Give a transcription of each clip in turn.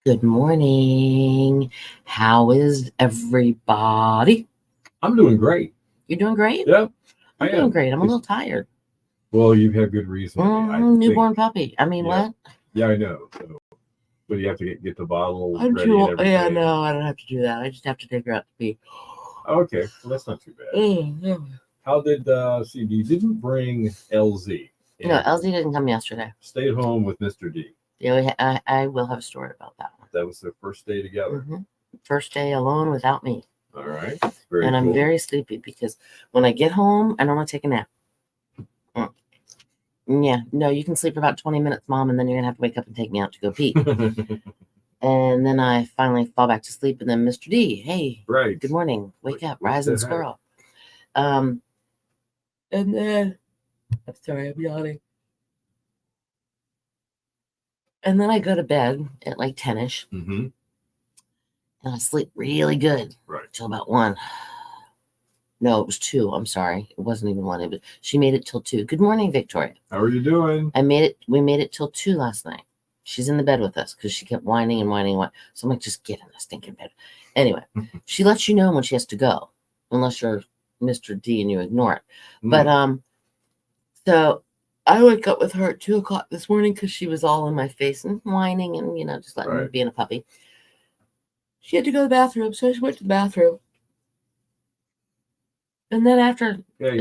Good morning. How is everybody? I'm doing great. You're doing great? Yeah, I'm I doing am. great. I'm a little tired. Well, you have good reason. I think. Newborn puppy. I mean, Yeah. what? Yeah, I know. So, but you have to get the bottle I'm ready and too. everything. Yeah, no, I don't have to do that. I just have to take her out to pee. Okay, well, that's not too bad. How did see? You didn't bring LZ. No, And Elsie didn't come yesterday. stayed home with Mr. D. Yeah, I will have a story about that one. That was their first day together. First day alone without me. All right, very And cool. I'm very sleepy because when I get home, I don't want to take a nap. Yeah, no, you can sleep for about 20 minutes, Mom, and then you're going to have to wake up and take me out to go pee. And then I finally fall back to sleep, and then Mr. D, hey, right. good morning, wake up, What rise the and heck? squirrel. And then, I'm sorry, I'm yawning. And then I go to bed at like 10ish, Mm-hmm. and I sleep really good Right. till about 1. No, it was 2. I'm sorry, it wasn't even 1. She made it till 2. Good morning, Victoria. How are you doing? We made it till 2 last night. She's in the bed with us because she kept whining and whining. So I'm like, just get in the stinking bed. Anyway, she lets you know when she has to go, unless you're Mr. D and you ignore it. But so I wake up with her at 2:00 this morning because she was all in my face and whining and just letting me be in a puppy. She had to go to the bathroom, so she went to the bathroom. And then after hey,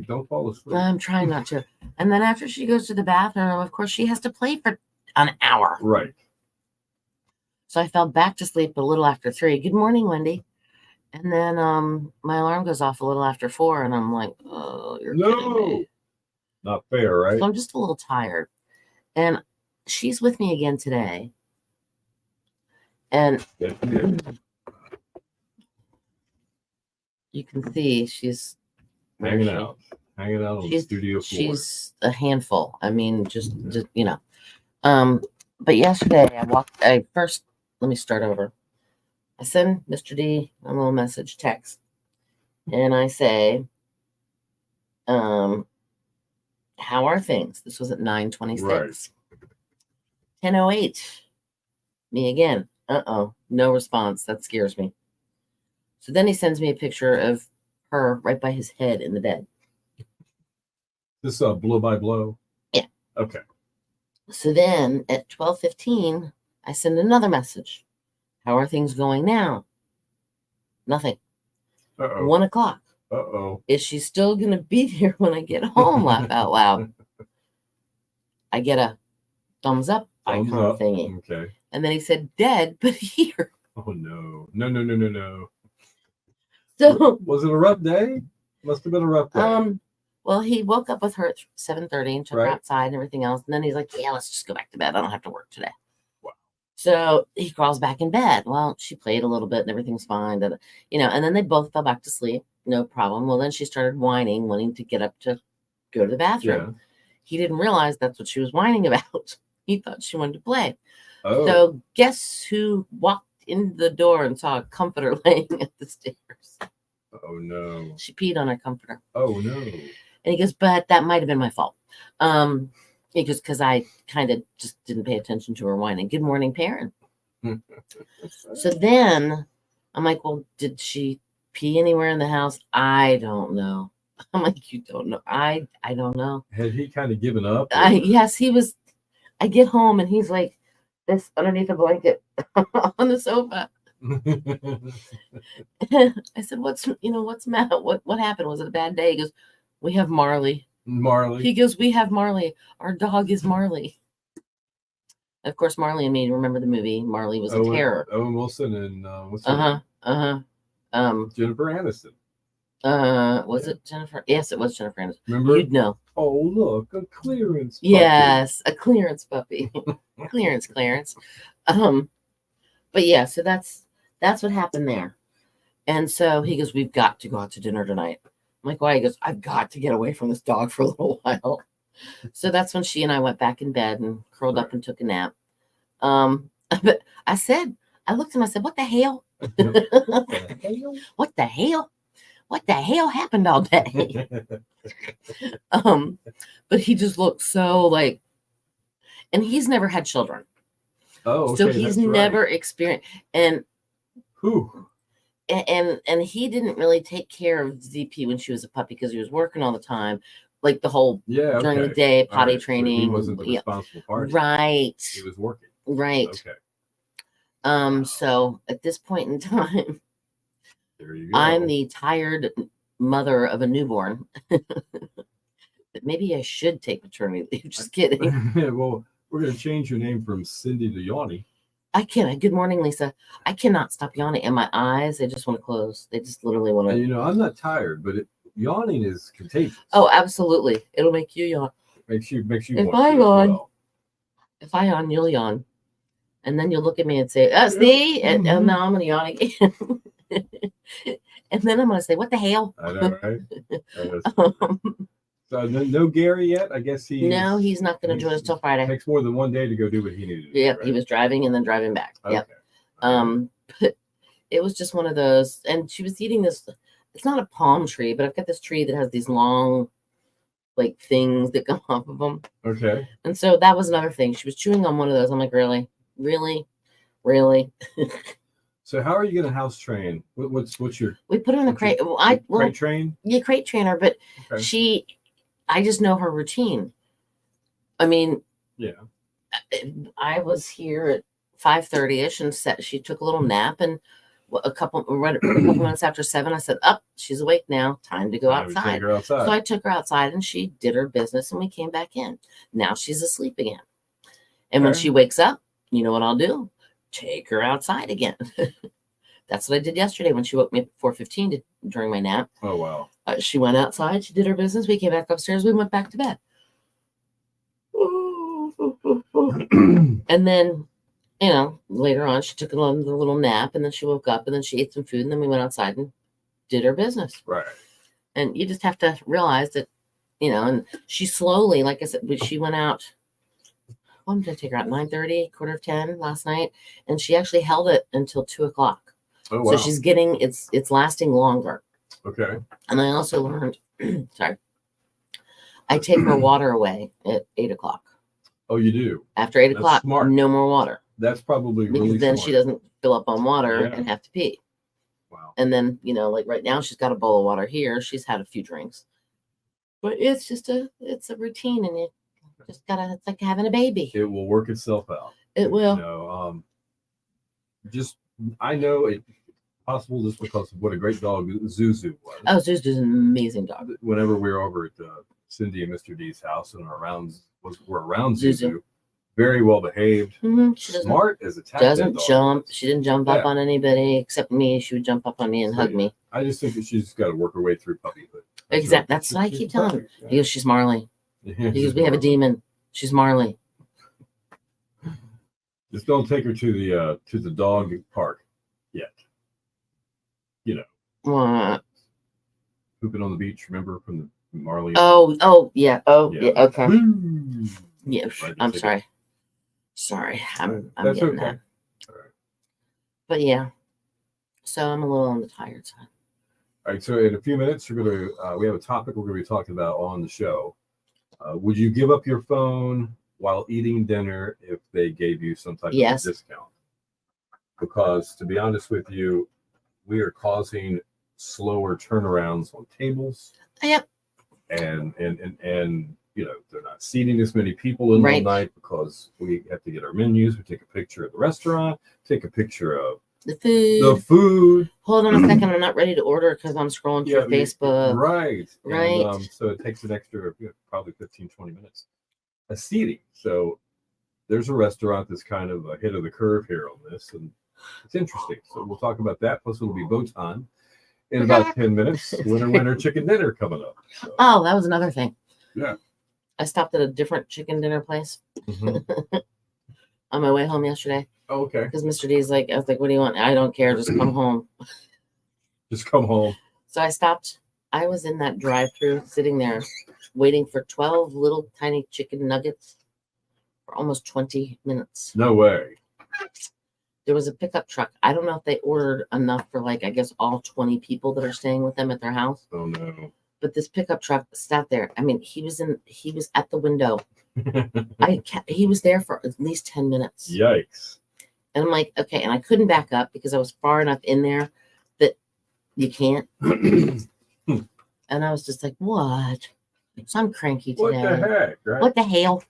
don't fall asleep. I'm trying not to. And then after she goes to the bathroom, of course, she has to play for an hour. Right. So I fell back to sleep a little after 3. Good morning, Wendy. And then my alarm goes off a little after 4, and I'm like, oh, you're kidding me. Not fair, right? So I'm just a little tired. And she's with me again today. And you can see she's hanging out on the studio floor. She's a handful. I mean, just. But yesterday let me start over. I send Mr. D a little message text, and I say, how are things? This was at 9:26. Right. 10:08. Me again. No response. That scares me. So then he sends me a picture of her right by his head in the bed. This blow by blow? Yeah. Okay. So then at 12:15, I send another message. How are things going now? Nothing. 1:00. Is she still going to be there when I get home? Laugh out loud. I get a thumbs up icon thingy. Okay. And then he said, dead, but here. Oh, no. No. So, was it a rough day? Must have been a rough day. Well, he woke up with her at 7:30 and took her outside and everything else. And then he's like, yeah, let's just go back to bed. I don't have to work today. Wow. So he crawls back in bed. Well, she played a little bit and everything's fine. And then they both fell back to sleep. No problem. Well, then she started whining, wanting to get up to go to the bathroom. Yeah. He didn't realize that's what she was whining about. He thought she wanted to play. Oh. So guess who walked in the door and saw a comforter laying at the stairs? Oh, no. She peed on her comforter. Oh, no. And he goes, but that might have been my fault. He goes, because I kind of just didn't pay attention to her whining. Good morning, parent. So then I'm like, well, did she pee anywhere in the house? I don't know. I'm like, you don't know. I don't know. Had he kind of given up? Yes, he was. I get home and he's like this underneath a blanket on the sofa. I said, what's the matter? What happened? Was it a bad day? He goes, we have Marley. Marley. He goes, we have Marley. Our dog is Marley. Of course, Marley and me remember the movie. Marley was a terror. Owen Wilson and what's her name? Jennifer Aniston. Was it Jennifer? Yes, it was Jennifer Aniston. Remember? You'd know. Oh, look, a clearance puppy. Yes, a clearance puppy. Clearance. But yeah, so that's what happened there. And so he goes, we've got to go out to dinner tonight. I'm like, why? He goes, I've got to get away from this dog for a little while. So that's when she and I went back in bed and curled up and took a nap. But I looked at him, I said, what the hell? What the hell? What the hell happened all day? But he just looked so like, and he's never had children. Oh, So okay, he's that's right. never experienced, and Whew. and he didn't really take care of ZP when she was a puppy because he was working all the time, like the whole Yeah, during the okay. day All potty right, so training. he wasn't the Yeah, responsible party. right, He was working. right. Okay. So at this point in time, There you go. I'm the tired mother of a newborn. But maybe I should take maternity leave. Just kidding. Well, we're gonna change your name from Cindy to Yanni. I can't. Good morning, Lisa. I cannot stop yawning, and my eyes, they just want to close. They just literally want And to. you know, I'm not tired, but yawning is contagious. Oh, absolutely. It'll make you yawn. Makes you If want I to as yawn, well. if I yawn, you'll yawn. And then you'll look at me and say, see? And now I'm going to yawn again. And then I'm going to say, what the hell? I know, right? So no Gary yet? I guess No, he's not going to join us till Friday. It takes more than one day to go do what he needed to do. Yep, Right? he was driving and then driving back. Okay. Yep. But it was just one of those. And she was eating this. It's not a palm tree, but I've got this tree that has these long, like, things that come off of them. Okay. And so that was another thing. She was chewing on one of those. I'm like, really? So how are you going to house train? What's your? We put her in the crate. Crate train? Yeah, crate trainer, but Okay. I just know her routine. I mean, Yeah. I was here at 5:30ish and she took a little nap, and a couple minutes after 7, I said, "Up, she's awake now. Time to go outside." Take her outside. So I took her outside and she did her business and we came back in. Now she's asleep again. And when Okay. she wakes up, you know what I'll do? Take her outside again. That's what I did yesterday when she woke me up at 4:15 during my nap. Oh, wow. She went outside, she did her business. We came back upstairs, we went back to bed. And then, later on, she took a little nap and then she woke up and then she ate some food and then we went outside and did her business. Right. And you just have to realize that, and she slowly, like I said, she went out. Well, I'm going to take her out 9:30, 9:45 last night. And she actually held it until 2:00. Oh, wow. So she's getting, it's lasting longer. Okay. And I also learned, sorry, I take her water away at 8:00. Oh, you do? After 8:00, smart. no more water. That's probably Because really then smart. she doesn't fill up on water Yeah. and have to pee. Wow. And then, like right now, she's got a bowl of water here. She's had a few drinks. But it's just it's a routine, and it just it's like having a baby. It will work itself out. It will. I know it's possible just because of what a great dog Zuzu was. Oh, Zuzu's an amazing dog. Whenever we were over at Cindy and Mr. D's house and we're around Zuzu. Zuzu, very well behaved, She smart as a tap doesn't dog. jump. She didn't jump up Yeah. on anybody except me. She would jump up on me and hug me. I just think that she's got to work her way through puppyhood. Exactly. That's what I keep telling him. He goes, she's Marley. Yeah, He goes, we have a demon. She's Marley. Just don't take her to the dog park yet. Pooping on the beach. Remember from the Marley? Oh, yeah. Oh, yeah. Okay. Woo! Yeah. Right, I'm take sorry. Sorry. I'm That's getting okay. that. All right. But yeah. So I'm a little on the tired side. All right. So in a few minutes, we have a topic we're going to be talking about on the show. Would you give up your phone while eating dinner if they gave you some type of discount? Because to be honest with you, we are causing slower turnarounds on tables. Yep. And they're not seating as many people in one night because we have to get our menus. We take a picture of the restaurant, take a picture of the food. Hold on a second. I'm not ready to order because I'm scrolling through Facebook. Right. Right. And, so it takes an extra probably 15, 20 minutes of seating. So there's a restaurant that's kind of ahead of the curve here on this. And it's interesting. So we'll talk about that. Plus it'll be bow time in about 10 minutes. Winter chicken dinner coming up. So. Oh, that was another thing. Yeah. I stopped at a different chicken dinner place Mm-hmm. on my way home yesterday. Oh, okay. Because Mr. D's like, I was like, what do you want? I don't care. Just come home. Just come home. So I stopped. I was in that drive-thru sitting there waiting for 12 little tiny chicken nuggets for almost 20 minutes. No way. There was a pickup truck. I don't know if they ordered enough for I guess all 20 people that are staying with them at their house. Oh, no. but this pickup truck sat there. I mean, he was at the window. He was there for at least 10 minutes. Yikes. And I'm like, okay. And I couldn't back up because I was far enough in there that you can't. And I was just like, what? So I'm cranky today. What the heck, right? What the hell?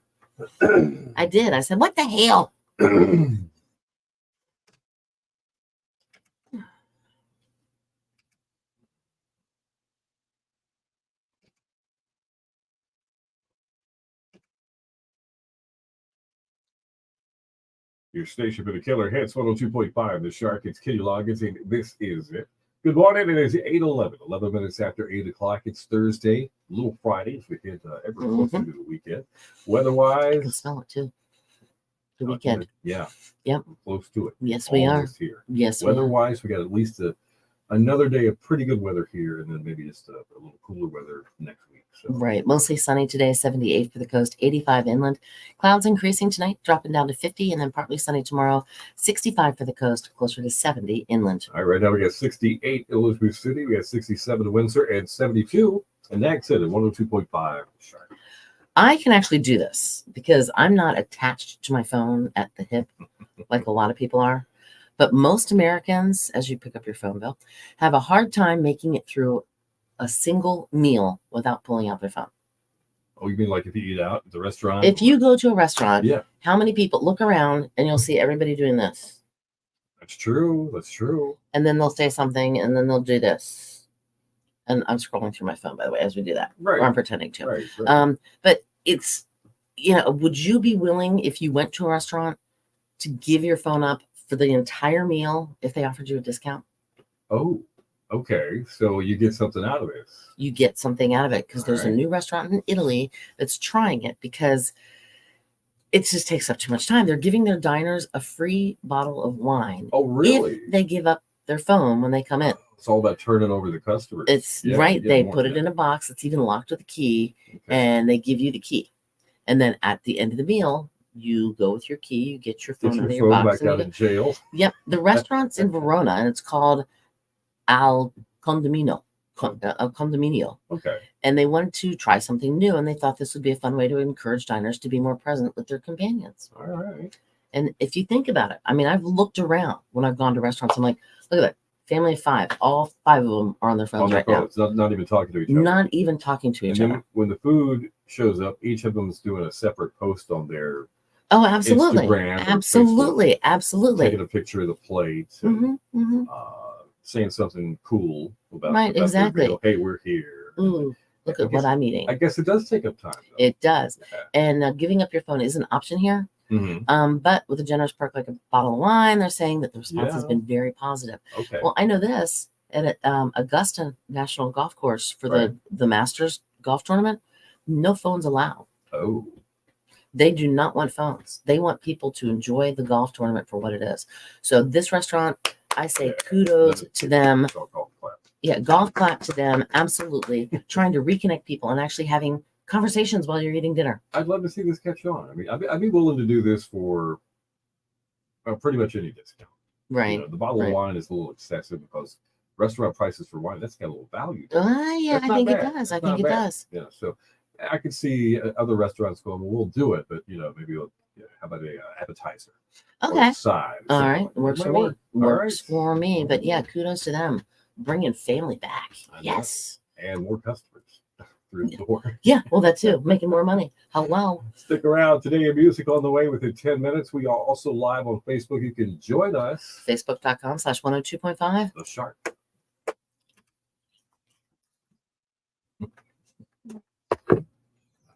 I did. I said, what the hell? Your station for the killer hits 102.5. The Shark. It's Kenny Loggins, and this is it. Good morning. It is 8:11, 11 minutes after 8 o'clock. It's Thursday, Little Friday, as we get ever closer to the weekend. I Weather-wise, can smell it too. The weekend. Yeah. Yep. We're close to it. Yes, we are. Here. Yes, we are. Weather-wise, we got at least another day of pretty good weather here, and then maybe just a little cooler weather next week. So. Right. Mostly sunny today, 78 for the coast, 85 inland. Clouds increasing tonight, dropping down to 50, and then partly sunny tomorrow, 65 for the coast, closer to 70 inland. All right, right now we got 68 in Elizabeth City, we got 67 in Windsor, and 72 in Nags Head at 102.5. Shark. I can actually do this because I'm not attached to my phone at the hip like a lot of people are. But most Americans, as you pick up your phone, Bill, have a hard time making it through a single meal without pulling out their phone. Oh, you mean like if you eat out at the restaurant? If you go to a restaurant, yeah. How many people look around and you'll see everybody doing this? That's true. That's true. And then they'll say something and then they'll do this. And I'm scrolling through my phone, by the way, as we do that. Right. Or I'm pretending to. Right. But it's, would you be willing, if you went to a restaurant, to give your phone up for the entire meal if they offered you a discount? Oh, okay. So you get something out of this. You get something out of it because there's a new restaurant in Italy that's trying it because it just takes up too much time. They're giving their diners a free bottle of wine. Oh, really? If they give up their phone when they come in. It's all about turning over the customers. It's right. They put it in a box. It's even locked with a key, and they give you the key. And then at the end of the meal, you go with your key. You get your phone out of your box. Back out of jail. Yep. The restaurant's in Verona, and it's called Al Condominio. Okay. And they wanted to try something new, and they thought this would be a fun way to encourage diners to be more present with their companions. All right. And if you think about it, I mean, I've looked around when I've gone to restaurants. I'm like, look at that. Family of 5. All 5 of them are on their phones right now. It's not even talking to each other. Not even talking to each other. Then when the food shows up, each of them is doing a separate post on their absolutely. Instagram, absolutely. Facebook, Absolutely. taking a picture of the plate and saying something cool about exactly. Meal. Hey, we're here. Ooh, look at what I'm eating. I guess it does take up time, though. It does. Yeah. And giving up your phone is an option here. But with a generous perk like a bottle of wine, they're saying that the response has been very positive. Okay. Well, I know this at Augusta National Golf Course for the Masters golf tournament, no phones allowed. Oh. They do not want phones. They want people to enjoy the golf tournament for what it is. So this restaurant, I say kudos to them. Golf clap to them. Absolutely. Trying to reconnect people and actually having conversations while you're eating dinner. I'd love to see this catch on. I mean, I'd be willing to do this for pretty much any discount. Right. The bottle of wine is a little excessive because restaurant prices for wine, that's got a little value. I think it does. I think it does. Yeah. So I could see other restaurants going, well, we'll do it, but maybe we'll, how about a appetizer? Okay. Or side. All right. Works for me. Works for me. Right. But yeah, kudos to them. Bringing family back. Yes. And more customers through the door. Yeah, well, that too. Making more money. Hello. Stick around. Today in music on the way within 10 minutes. We are also live on Facebook. You can join us. Facebook.com/102.5. The Shark.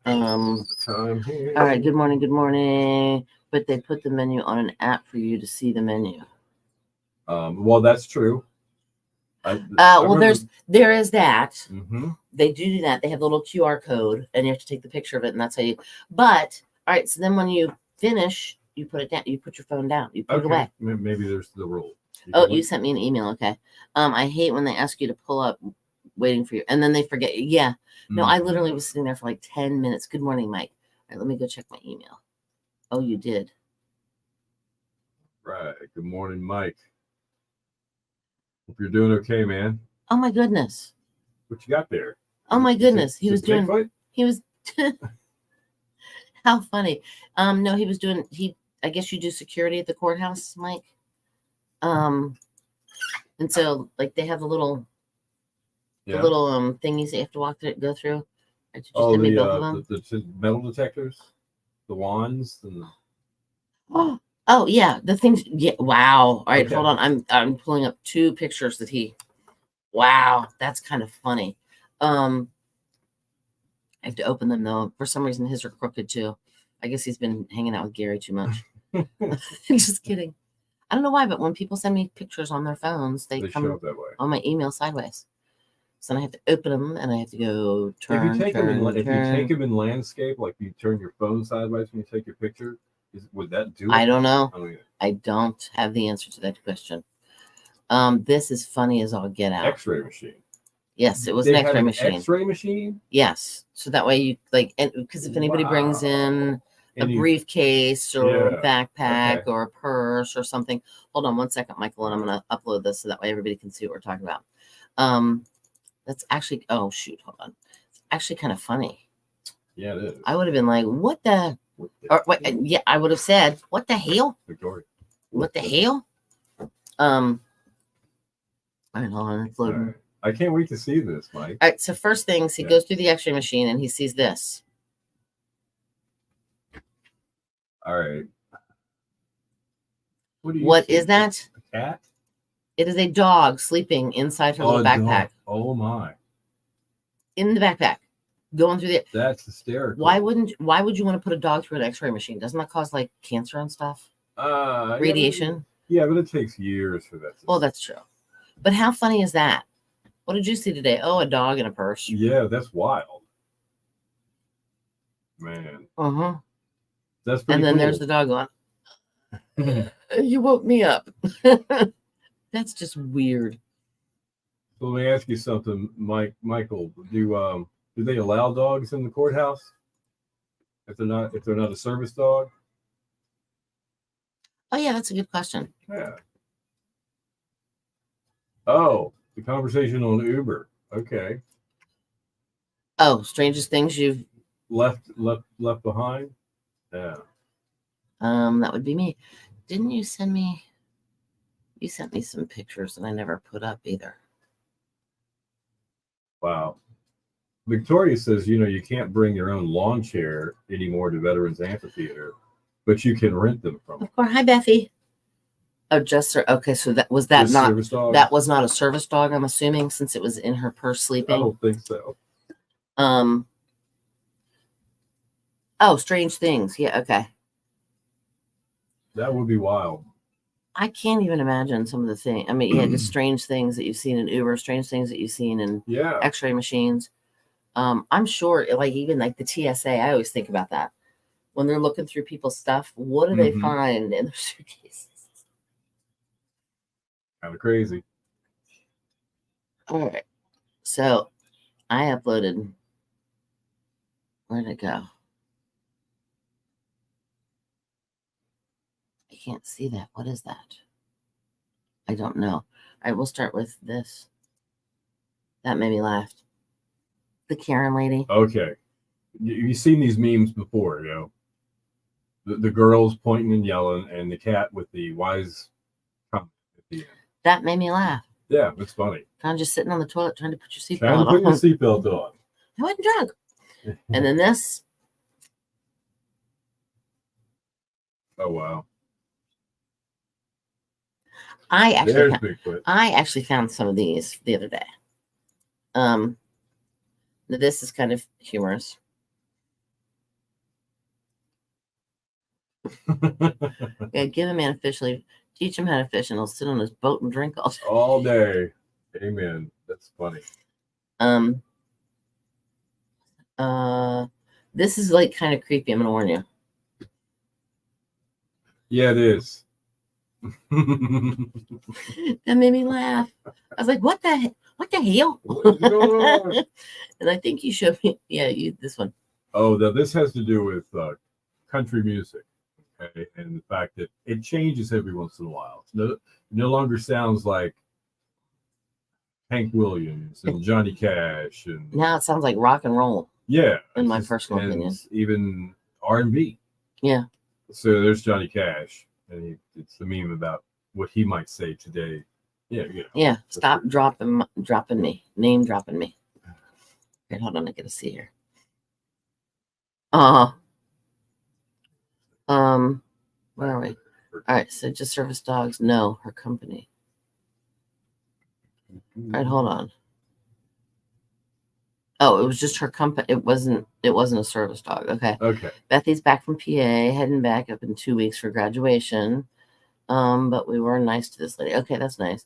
Time here. All right. Good morning. Good morning. But they put the menu on an app for you to see the menu. Well, that's true. There is that. Mm-hmm. They do that. They have a little QR code, and you have to take the picture of it, and that's how you. But all right, so then when you finish, you put it down. You put your phone down. You put it away. Maybe there's the rule. You sent me an email. Okay. I hate when they ask you to pull up, waiting for you, and then they forget. Yeah. No, I literally was sitting there for like 10 minutes. Good morning, Mike. All right, let me go check my email. Oh, you did. Right. Good morning, Mike. Hope you're doing okay, man. Oh my goodness. What you got there? Oh my goodness, he Is was it doing. Bigfoot? He was. How funny. No, he was doing. I guess you do security at the courthouse, Mike. And so like they have the little Yeah. thingies that you have to go through. Right, you just Oh, send me both of them. the metal detectors, the wands, and Oh yeah, the things. Yeah, wow. All right, Okay. hold on. I'm pulling up 2 pictures that he. Wow, that's kind of funny. I have to open them though. For some reason, his are crooked too. I guess he's been hanging out with Gary too much. Just kidding. I don't know why, but when people send me pictures on their phones, they they come show up that way. on my email sideways. So then I have to open them and I have to go turn. If you take them in landscape, like you turn your phone sideways when you take your picture, would that do it? I don't know. I mean, I don't have the answer to that question. This is funny as all get out. X-ray machine. Yes, it was They an had X-ray an machine. X-ray machine? Yes. So that way you like, and because if anybody brings in a briefcase or a backpack or a purse or something, hold on one second, Michael, and I'm going to upload this so that way everybody can see what we're talking about. That's actually, oh shoot, hold on. It's actually kind of funny. Yeah, it is. I would have been like, what the, or what? Yeah, I would have said, what the hell? Victoria. What the hell? All right, hold on, it's loading. Right. I can't wait to see this, Mike. All right, so first things, he goes through the X-ray machine and he sees this. All right. What is that? A cat? It is a dog sleeping inside her little backpack. Dog. Oh my. In the backpack. Going through the. That's hysterical. Why would you want to put a dog through an X-ray machine? Doesn't that cause like cancer and stuff? Radiation? Yeah, but it takes years for that. Well, that's true. But how funny is that? What did you see today? Oh, a dog in a purse. Yeah, that's wild. Man. Uh-huh. That's pretty And then cool. there's the dog going, you woke me up. That's just weird. So let me ask you something, Michael. Do they allow dogs in the courthouse? If they're not a service dog? Oh yeah, that's a good question. Yeah. Oh, the conversation on Uber. Okay. Oh, strangest things you've left behind. Yeah. That would be me. Didn't you send me? You sent me some pictures that I never put up either. Wow. Victoria says, you can't bring your own lawn chair anymore to Veterans Amphitheater, but you can rent them from. Of course. Hi, Bethy. Oh, just okay. So that was not service dog? That was not a service dog. I'm assuming since it was in her purse sleeping. I don't think so. Oh, strange things. Yeah. Okay. That would be wild. I can't even imagine some of the things. I mean, yeah, just strange things that you've seen in Uber, strange things that you've seen in X-ray machines. I'm sure, like even like the TSA, I always think about that when they're looking through people's stuff. What do they find in their suitcases? Kind of crazy. All right, so I uploaded. Where did it go? I can't see that. What is that? I don't know. All right, we'll start with this. That made me laugh. The Karen lady. Okay. You've seen these memes before, the girls pointing and yelling and the cat with the wise comment at the end. That made me laugh. Yeah, it's funny. Kind of just sitting on the toilet trying to put your seatbelt on. Trying to put your seatbelt on. I wasn't drunk. And then this. Oh, wow. I actually found some of these the other day. This is kind of humorous. Yeah, give a man a fish, teach him how to fish, and he'll sit on his boat and drink all day. Amen. That's funny. This is like kind of creepy. I'm gonna warn you. Yeah, it is. That made me laugh. I was like, what the hell? And I think you showed me, this one. Oh, this has to do with country music, okay? And the fact that it changes every once in a while. No longer sounds like Hank Williams and Johnny Cash, and now it sounds like rock and roll. Yeah, in my personal opinion, even R&B. Yeah. So there's Johnny Cash, and it's the meme about what he might say today. Yeah, Yeah. Stop dropping me, name dropping me. Okay, hold on, I gotta see here. Where are we? All right, so just service dogs. No, her company. All right, hold on. Oh, it was just her company. It wasn't a service dog. Okay. Okay. Bethy's back from PA, heading back up in 2 weeks for graduation. But we were nice to this lady. Okay, that's nice.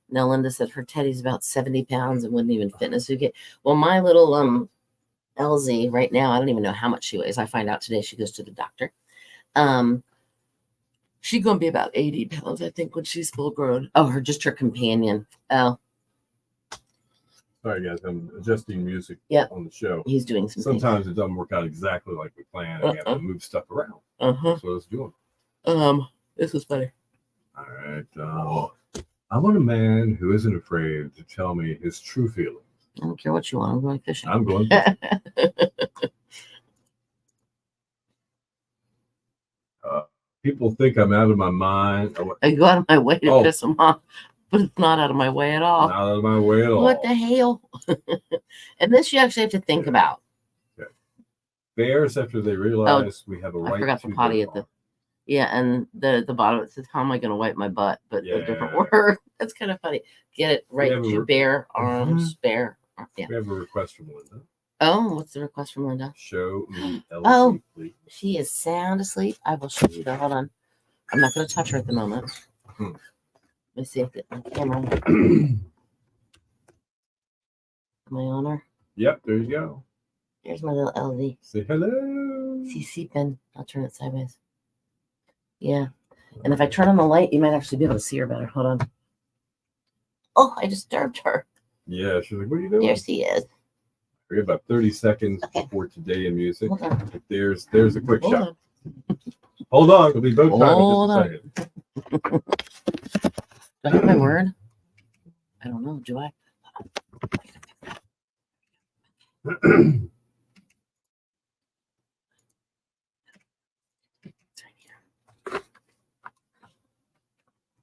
Now Linda said her Teddy's about 70 pounds and wouldn't even fit in a suitcase. Well, my little LZ right now, I don't even know how much she weighs. I find out today. She goes to the doctor. She's gonna be about 80 pounds, I think, when she's full grown. Oh, her companion. Oh. Sorry, guys. I'm adjusting music on the show. He's doing some Sometimes it doesn't work out exactly like we planned, and we have to move stuff around. That's what it's doing. This is funny. All right. I want a man who isn't afraid to tell me his true feelings. I don't care what you want. I'm going fishing. I'm going fishing. People think I'm out of my mind. I go out of my way to piss them off, but it's not out of my way at all. Not out of my way at all. What the hell? And this you actually have to think about. Okay. Bears, after they realize we have a right. I forgot the potty at the. Yeah, and the bottom it says, "How am I going to wipe my butt?" But a different word. That's kind of funny. Get it right to bare arms, bare. Yeah. We have a request from Linda. Oh, what's the request from Linda? Show me LZ, please. She is sound asleep. I will show you that. Hold on. I'm not going to touch her at the moment. Let me see if my camera. Am I on her? Yep, there you go. Here's my little LZ. Say hello. She's sleeping. I'll turn it sideways. Yeah. And if I turn on the light, you might actually be able to see her better. Hold on. Oh, I disturbed her. Yeah, she's like, what are you doing? There she is. We have about 30 seconds before Today in Music. Hold on. There's a quick shot. Hold on. It'll be both times in just a second. Do I have my word? I don't know. Do I?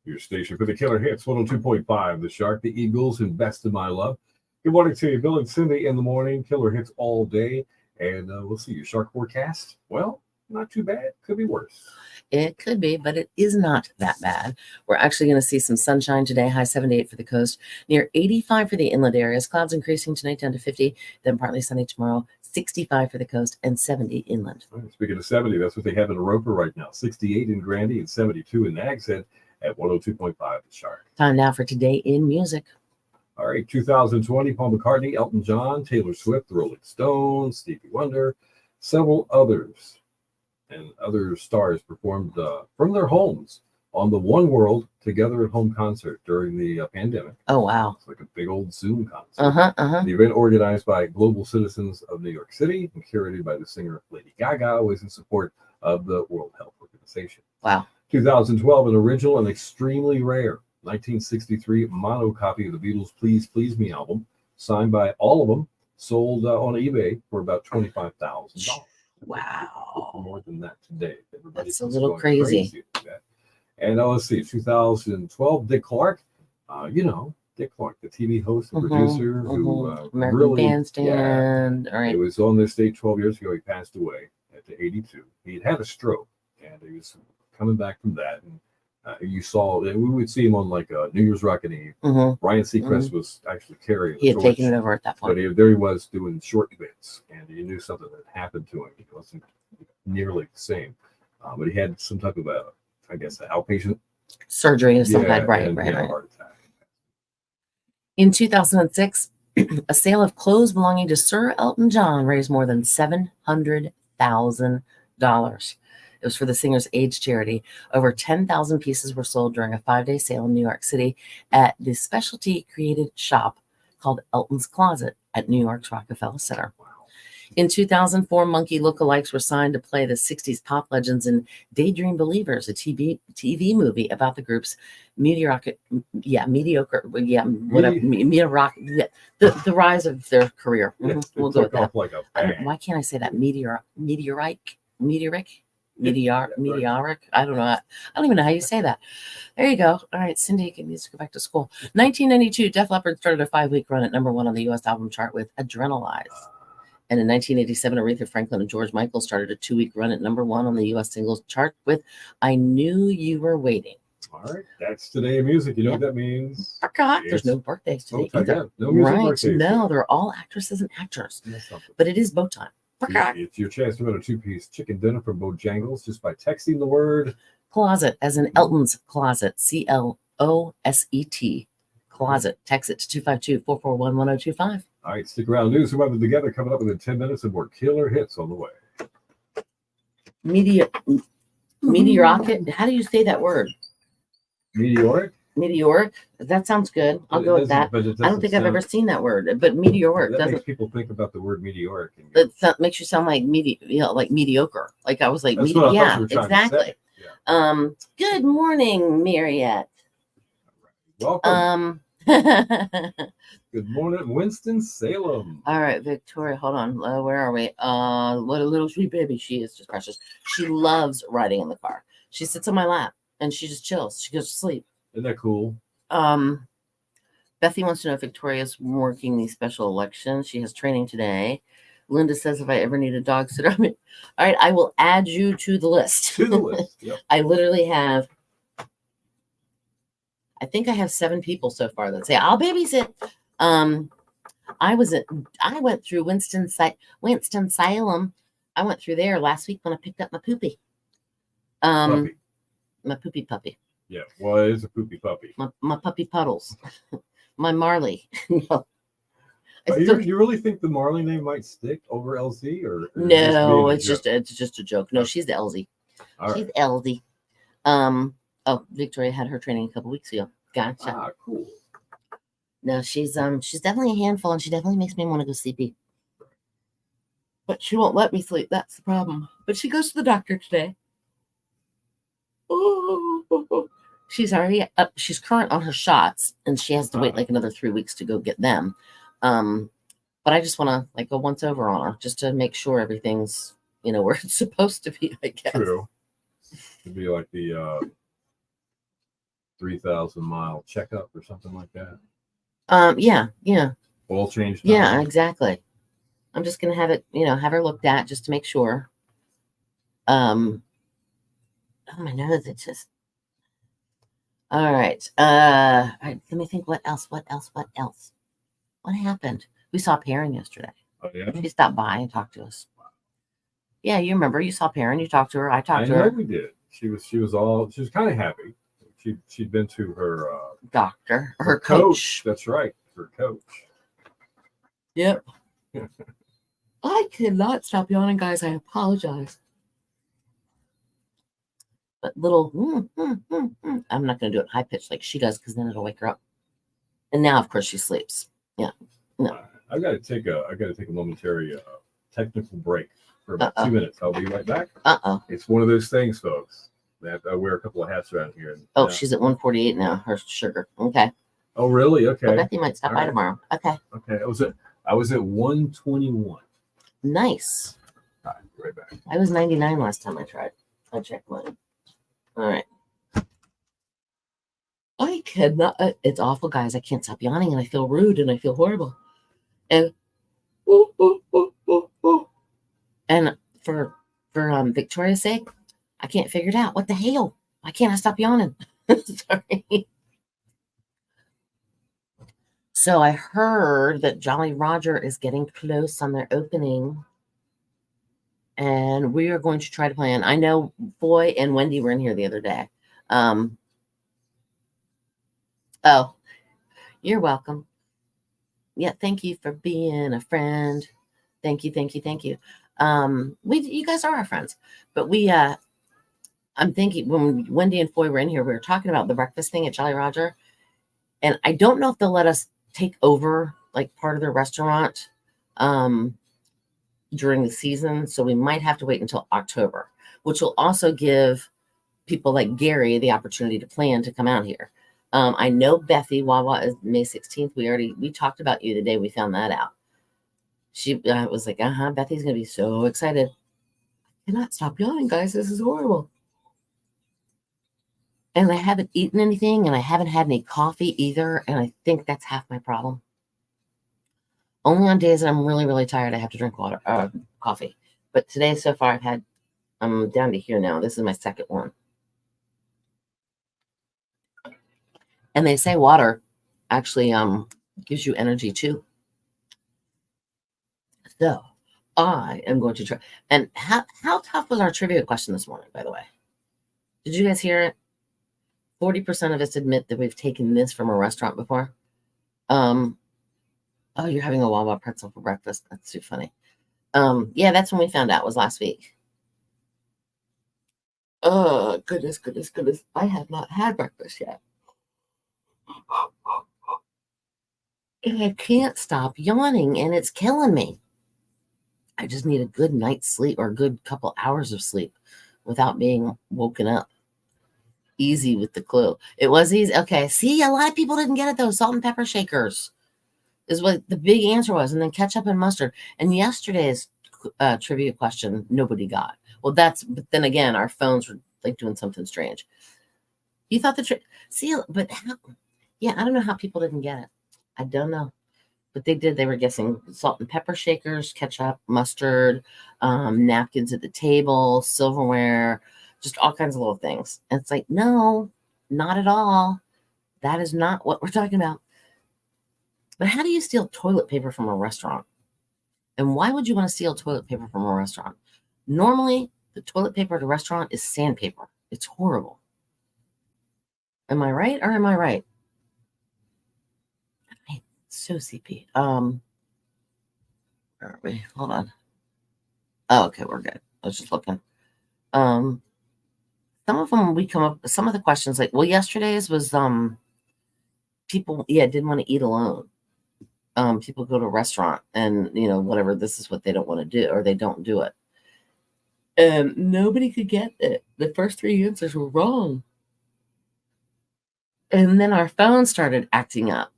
Your station for the Killer Hits, 102.5, The Shark, the Eagles, and Best of My Love. Good morning to you, Bill and Cindy in the morning. Killer Hits all day. And we'll see your shark forecast. Well, not too bad. Could be worse. It could be, but it is not that bad. We're actually going to see some sunshine today, high 78 for the coast, near 85 for the inland areas. Clouds increasing tonight down to 50, then partly sunny tomorrow, 65 for the coast and 70 inland. Right, speaking of 70, that's what they have in Roper right now. 68 in Grandy and 72 in Nags Head at 102.5 The Shark. Time now for Today in Music. All right, 2020, Paul McCartney, Elton John, Taylor Swift, the Rolling Stones, Stevie Wonder, several others, and other stars performed from their homes on the One World Together at Home concert during the pandemic. Oh, wow. It's like a big old Zoom concert. The event, organized by Global Citizens of New York City and curated by the singer Lady Gaga, was in support of the World Health Organization. Wow. 2012, an original and extremely rare 1963 mono copy of the Beatles' Please Please Me album, signed by all of them, sold on eBay for about $25,000. Wow. More than that today. That's a little crazy. And let's see, 2012, Dick Clark, Dick Clark, the TV host and producer who American really, Bandstand. All right. He was on this stage 12 years ago. He passed away at 82. He had a stroke, and he was coming back from that. And you saw, we would see him on like New Year's Rockin' Eve. Ryan Seacrest was actually carrying He had taken it over at that point. But there he was doing short events, and you knew something had happened to him. He wasn't nearly the same. But he had some type of an outpatient surgery of some kind. Right. Heart attack. In 2006, a sale of clothes belonging to Sir Elton John raised more than $700,000. It was for the singer's AIDS charity. Over 10,000 pieces were sold during a 5-day sale in New York City at the specialty created shop called Elton's Closet at New York's Rockefeller Center. In 2004, Monkey lookalikes were signed to play the 60s pop legends in Daydream Believers, a TV movie about the group's mediocre, the rise of their career. We'll go with that. Like why can't I say that? Meteoric. I don't know. I don't even know how you say that. There you go. All right, Cindy needs to go back to school. 1992, Def Leppard started a 5-week run at #1 on the U.S. album chart with Adrenalize. And in 1987, Aretha Franklin and George Michael started a 2-week run at #1 on the U.S. singles chart with I Knew You Were Waiting. All right, that's Today in Music. You know what that means? Forgot. There's no birthdays today either. No music right. birthdays. No, they're all actresses and actors. But it is bow time. It's your chance to win a 2-piece chicken dinner from Bojangles just by texting the word closet, as in Elton's Closet, CLOSET, closet. Text it to 252-441-1025. All right, stick around. News and weather together coming up within 10 minutes and more killer hits on the way. Meteoric. How do you say that word? Meteoric? Meteoric. That sounds good. I'll go with that. I don't think I've ever seen that word, but meteoric that doesn't. Makes people think about the word meteoric. That makes you sound like like mediocre. Like I was like, yeah, exactly. Yeah. Good morning, Marriott. Welcome. Good morning, Winston-Salem. All right, Victoria, hold on. Where are we? What a little sweet baby she is, just precious. She loves riding in the car. She sits on my lap and she just chills. She goes to sleep. Isn't that cool? Bethy wants to know if Victoria's working the special elections. She has training today. Linda says if I ever need a dog sitter, all right, I will add you to the list. To the list. Yep. I literally have. I think I have 7 people so far that say I'll babysit. I went through Winston-Salem. I went through there last week when I picked up my poopy. Puppy. My poopy puppy. Yeah, well, it is a poopy puppy. My puppy Puddles. My Marley. No. You really think the Marley name might stick over LZ or no? It's just a joke. No, she's the LZ. All she's right. LZ. Oh, Victoria had her training a couple weeks ago. Gotcha. Ah, cool. No, she's definitely a handful, and she definitely makes me want to go sleepy. But she won't let me sleep. That's the problem. But she goes to the doctor today. She's already up. She's current on her shots, and she has to wait like another 3 weeks to go get them. But I just want to go once over on her just to make sure everything's where it's supposed to be. I guess. True. It'd be like the 3,000-mile checkup or something like that. Yeah. Oil change. Yeah, exactly. I'm just gonna have it, have her looked at just to make sure. Oh, my nose, it's just. All right. All right. Let me think. What else? What happened? We saw Perrin yesterday. Oh, yeah? She stopped by and talked to us. Yeah, you remember? You saw Perrin. You talked to her. I talked to her. I know we did. She was kind of happy. She'd been to her doctor, her coach. That's right, her coach. Yep. I cannot stop yawning, guys. I apologize. But little, I'm not going to do it high pitched like she does because then it'll wake her up. And now, of course, she sleeps. Yeah. No. I got to take a momentary technical break for about 2 minutes. I'll be right back. It's one of those things, folks. I wear a couple of hats around here. Oh, she's at 148 now. Her sugar. Okay. Oh, really? Okay. I bet they might stop by tomorrow. Okay. Okay. I was at 121. Nice. All right. Right back. I was 99 last time I tried. I checked mine. All right. I cannot. It's awful, guys. I can't stop yawning, and I feel rude, and I feel horrible. And and for Victoria's sake, I can't figure it out. What the hell? Why can't I stop yawning? Sorry. So I heard that Jolly Roger is getting close on their opening. And we are going to try to plan. I know Boy and Wendy were in here the other day. Oh, you're welcome. Yeah, thank you for being a friend. Thank you. You guys are our friends. But I'm thinking when Wendy and Foy were in here, we were talking about the breakfast thing at Jolly Roger. And I don't know if they'll let us take over like part of their restaurant. during the season, so we might have to wait until October, which will also give people like Gary the opportunity to plan to come out here. I know Bethy Wawa is May 16th. We talked about you the day we found that out. She was like, Bethy's gonna be so excited. I cannot stop yawning, guys. This is horrible. And I haven't eaten anything, and I haven't had any coffee either. And I think that's half my problem. Only on days that I'm really, really tired, I have to drink coffee. But today, so far, I'm down to here now. This is my second one. And they say water actually gives you energy too. So I am going to try. And how tough was our trivia question this morning, by the way? Did you guys hear it? 40% of us admit that we've taken this from a restaurant before. Oh, you're having a Wawa pretzel for breakfast. That's too funny. Yeah, that's when we found out, was last week. Oh, goodness. I have not had breakfast yet. And I can't stop yawning, and it's killing me. I just need a good night's sleep or a good couple hours of sleep without being woken up. Easy with the clue. It was easy. Okay, see, a lot of people didn't get it, though. Salt and pepper shakers is what the big answer was, and then ketchup and mustard. And yesterday's trivia question, nobody got. Well, but then again, our phones were like doing something strange. You thought but how? Yeah, I don't know how people didn't get it. I don't know. But they did. They were guessing salt and pepper shakers, ketchup, mustard, napkins at the table, silverware, just all kinds of little things. And it's like, no, not at all. That is not what we're talking about. But how do you steal toilet paper from a restaurant? And why would you want to steal toilet paper from a restaurant? Normally, the toilet paper at a restaurant is sandpaper. It's horrible. Am I right or am I right? So CP. Where are we? Hold on. Oh, okay, we're good. I was just looking. Some of them some of the questions yesterday's was people didn't want to eat alone. People go to a restaurant and whatever, this is what they don't want to do, or they don't do it. And nobody could get it. The first three answers were wrong. And then our phone started acting up.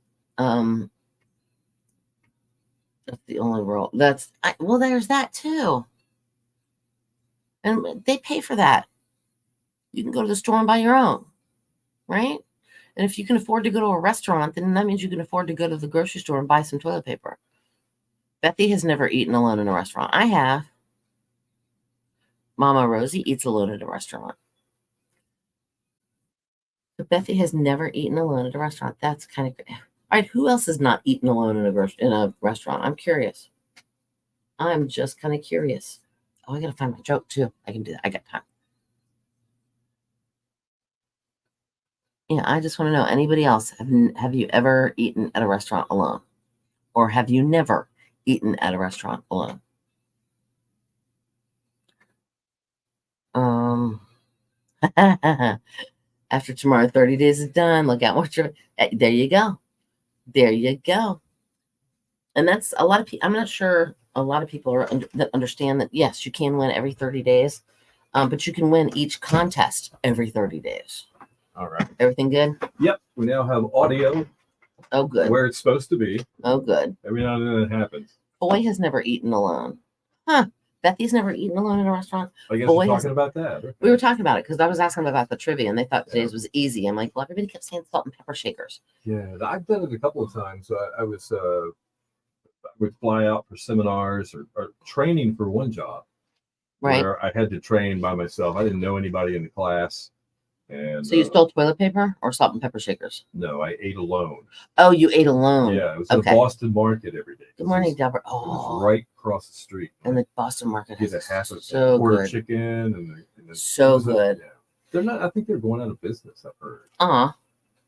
That's the only rule. There's that too. And they pay for that. You can go to the store and buy your own, right? And if you can afford to go to a restaurant, then that means you can afford to go to the grocery store and buy some toilet paper. Bethy has never eaten alone in a restaurant. I have. Mama Rosie eats alone at a restaurant. But Bethy has never eaten alone at a restaurant. That's kind of great. All right, who else has not eaten alone in a restaurant? I'm curious. I'm just kind of curious. Oh, I got to find my joke, too. I can do that. I got time. Yeah, I just want to know, anybody else, have you ever eaten at a restaurant alone? Or have you never eaten at a restaurant alone? After tomorrow, 30 days is done. Look out what you're... There you go. There you go. And that's a lot of people. I'm not sure a lot of people that understand that, yes, you can win every 30 days, but you can win each contest every 30 days. All right. Everything good? Yep. We now have audio. Oh, good. Where it's supposed to be. Oh, good. Every now and then it happens. Boy has never eaten alone. Huh. Bethy's never eaten alone in a restaurant. I guess we're talking about that. Okay. We were talking about it because I was asking them about the trivia, and they thought today's was easy. I'm like, well, everybody kept saying salt and pepper shakers. Yeah, I've done it a couple of times. I would fly out for seminars or training for one job. Right. Where I had to train by myself. I didn't know anybody in the class. And so you stole toilet paper or salt and pepper shakers? No, I ate alone. Oh, you ate alone. Yeah, it was in the Boston Market every day. Good morning, Delbert. Oh, it was right across the street. And the Boston Market has a half of so quarter good. Chicken and so good. Yeah. They're not. I think they're going out of business. I've heard.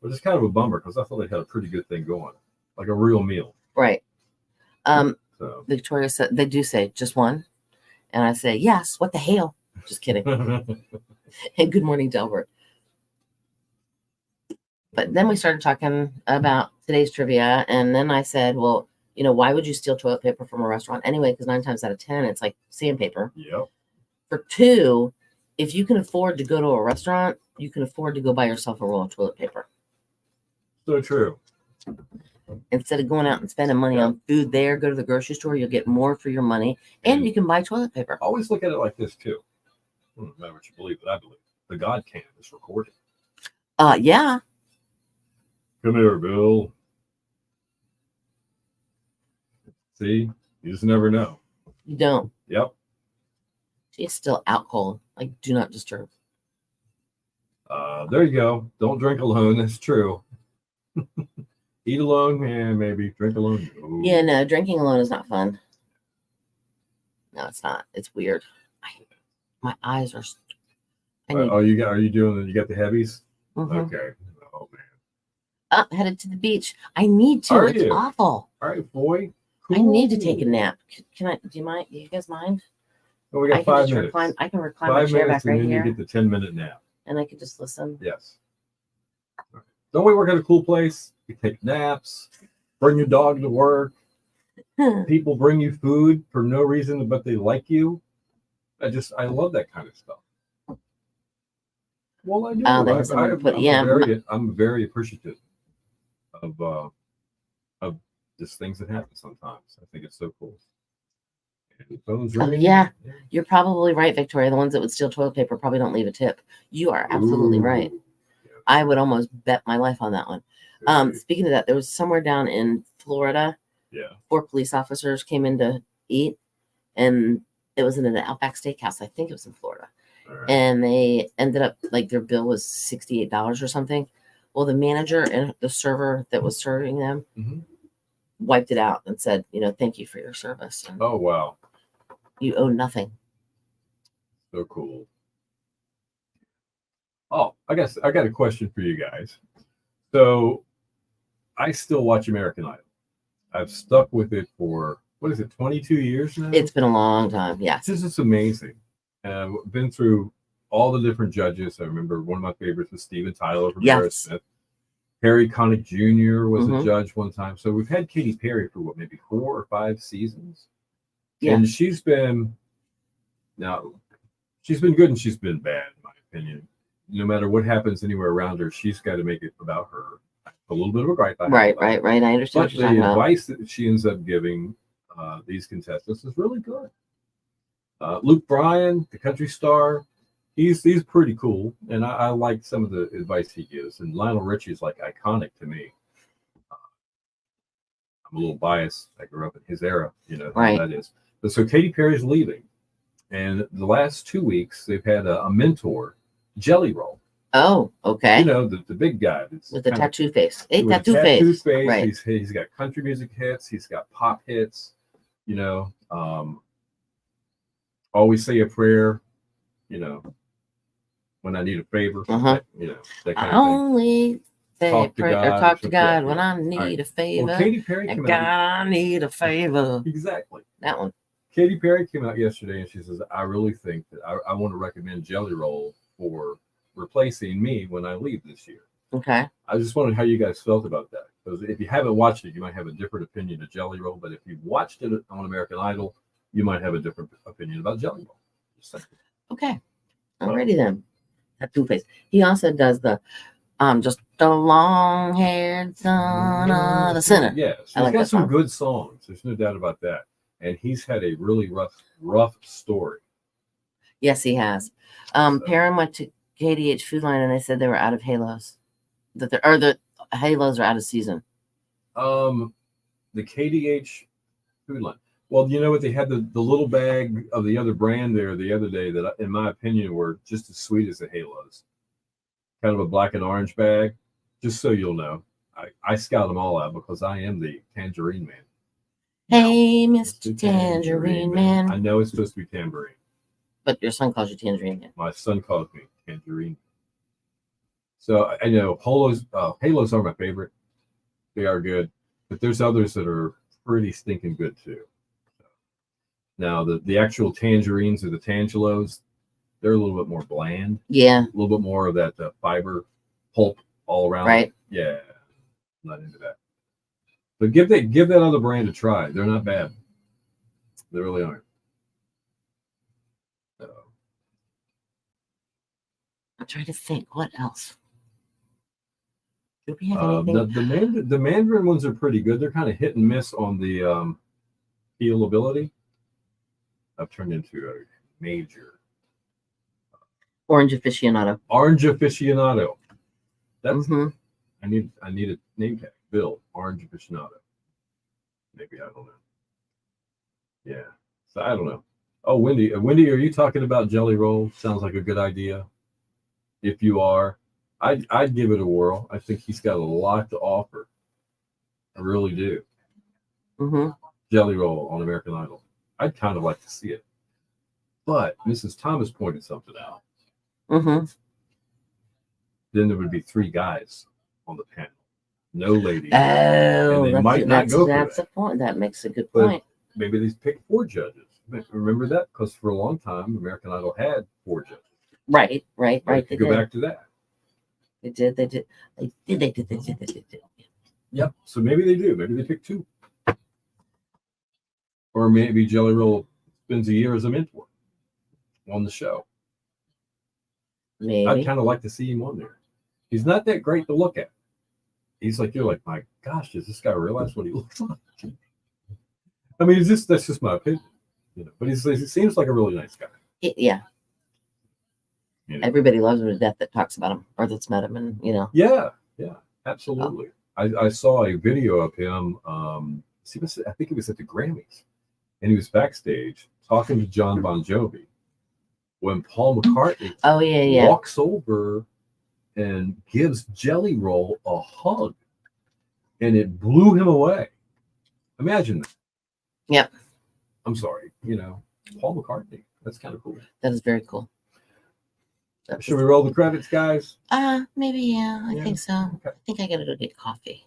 Which is kind of a bummer because I thought they had a pretty good thing going, like a real meal. Right. So Victoria said they do say just one, and I say yes. What the hell? Just kidding. And good morning, Delbert. But then we started talking about today's trivia, and then I said, well, You know, why would you steal toilet paper from a restaurant anyway? Because 9 times out of 10, it's like sandpaper. Yep. For 2, if you can afford to go to a restaurant, you can afford to go buy yourself a roll of toilet paper. So true. Instead of going out and spending money on food there, go to the grocery store. You'll get more for your money, and you can buy toilet paper. Always look at it like this too. No matter what you believe, but I believe the God can is recorded. Yeah. Come here, Bill. See, you just never know. You don't. Yep. She's still out cold. Like, do not disturb. There you go. Don't drink alone. That's true. Eat alone, yeah, maybe. Drink alone. No. Yeah, no, drinking alone is not fun. No, it's not. It's weird. My eyes are. You got the heavies? Mm-hmm. Okay. Oh man. Headed to the beach. I need to. It's awful. All right, boy. Cool. I need to take a nap. Can I? Do you mind? Do you guys mind? Well, we got 5 minutes. I can recline my chair back right here. You get the 10-minute nap. And I could just listen. Yes. Right. Don't we work at a cool place? You take naps. Bring your dog to work. People bring you food for no reason, but they like you. I love that kind of stuff. Well, I do. I'm very appreciative of just things that happen sometimes. I think it's so cool. Yeah, you're probably right, Victoria. The ones that would steal toilet paper probably don't leave a tip. You are absolutely right. Yeah. I would almost bet my life on that one. Speaking of that, there was somewhere down in Florida. Yeah. 4 police officers came in to eat, and it was in an Outback Steakhouse. I think it was in Florida. Right. And they ended up, like, their bill was $68 or something. Well, the manager and the server that was serving them wiped it out and said, thank you for your service. And oh, wow. You owe nothing. So cool. Oh, I guess I got a question for you guys. So I still watch American Idol. I've stuck with it for, 22 years now? It's been a long time, yes. This is amazing. I've been through all the different judges. I remember one of my favorites was Steven Tyler from Aerosmith. Harry Connick Jr. was a judge one time. So we've had Katy Perry for maybe 4 or 5 seasons. Yeah. And she's been good and she's been bad, in my opinion. No matter what happens anywhere around her, she's got to make it about her. A little bit of a gripe. Right. I understand. But the advice that she ends up giving these contestants is really good. Luke Bryan, the country star, he's pretty cool, and I like some of the advice he gives. And Lionel Richie is like iconic to me. I'm a little biased. I grew up in his era, right. How that is. But so Katy Perry's leaving, and the last 2 weeks they've had a mentor, Jelly Roll. Oh, okay. The big guy with the tattoo face. Tattoo face. Right. He's got country music hits. He's got pop hits. Always say a prayer. When I need a favor. That kind of only say a prayer or talk to God when I need a favor. Well, Katy Perry came out. I need a favor. Exactly. That one. Katy Perry came out yesterday and she says, I really think that I want to recommend Jelly Roll for replacing me when I leave this year. Okay. I just wondered how you guys felt about that. Because if you haven't watched it, you might have a different opinion of Jelly Roll. But if you've watched it on American Idol, you might have a different opinion about Jelly Roll. Okay. Alrighty then. Tattoo face. He also does the just the long-haired son of the sinner. Yes. He's got some good songs. There's no doubt about that. And he's had a really rough story. Yes, he has. Perrin went to KDH Food Line and they said they were out of halos. The halos are out of season. The KDH Food Line. Well, you know what? They had the little bag of the other brand there the other day that, in my opinion, were just as sweet as the halos. Kind of a black and orange bag. Just so you'll know, I scout them all out because I am the Tangerine Man. Hey, Mr. Tangerine Man. I know it's supposed to be Tambourine. But your son calls you Tangerine Man. My son calls me Tangerine. So I know halos are my favorite. They are good. But there's others that are pretty stinking good too. Now, the actual tangerines or the tangelos, they're a little bit more bland. Yeah. A little bit more of that fiber pulp all around. Right. Yeah. I'm not into that. But give that other brand a try. They're not bad. They really aren't. So, I'm trying to think. What else? Do we have anything? the Mandarin ones are pretty good. They're kind of hit and miss on the peelability. I've turned into a major Orange aficionado. Orange aficionado. That's Mm-hmm. I need a name tag. Bill, Orange aficionado. Maybe, I don't know. Yeah. So I don't know. Oh, Wendy, are you talking about Jelly Roll? Sounds like a good idea. If you are, I'd give it a whirl. I think he's got a lot to offer. I really do. Mm-hmm. Jelly Roll on American Idol. I'd kind of like to see it. But Mrs. Thomas pointed something out. Mm-hmm. Then there would be 3 guys on the panel. No ladies. Oh, and they might not go for that's that. a point. That makes a good But point. maybe they pick 4 judges. Remember that? Because for a long time, American Idol had 4 judges. Right. They go back to that. They did. Yep. So maybe they do. Maybe they pick 2. Or maybe Jelly Roll spends a year as a mentor on the show. Maybe. I'd kind of like to see him on there. He's not that great to look at. You're like, my gosh, does this guy realize what he looks like? I mean, that's just my opinion. But he seems like a really nice guy. Yeah. Everybody loves him to death that talks about him or that's met him, and Yeah, absolutely. I saw a video of him. I think it was at the Grammys, and he was backstage talking to John Bon Jovi when Paul McCartney walks over and gives Jelly Roll a hug, and it blew him away. Imagine that. Yep. I'm sorry, Paul McCartney. That's kind of cool. That is very cool. Should we roll the credits, guys? Maybe, yeah. I think so. Okay. I think I gotta go get coffee.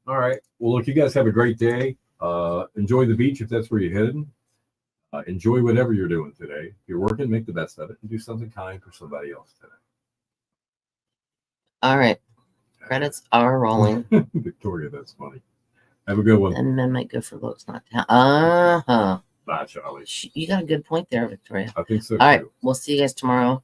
All right. Well, look, you guys have a great day. Enjoy the beach if that's where you're heading. Enjoy whatever you're doing today. If you're working, make the best of it and do something kind for somebody else today. All right. Credits are rolling. Victoria, that's funny. Have a good one. And men might go for looks, not talent. Bye, Charlie. You got a good point there, Victoria. I think so. All right. We'll see you guys tomorrow.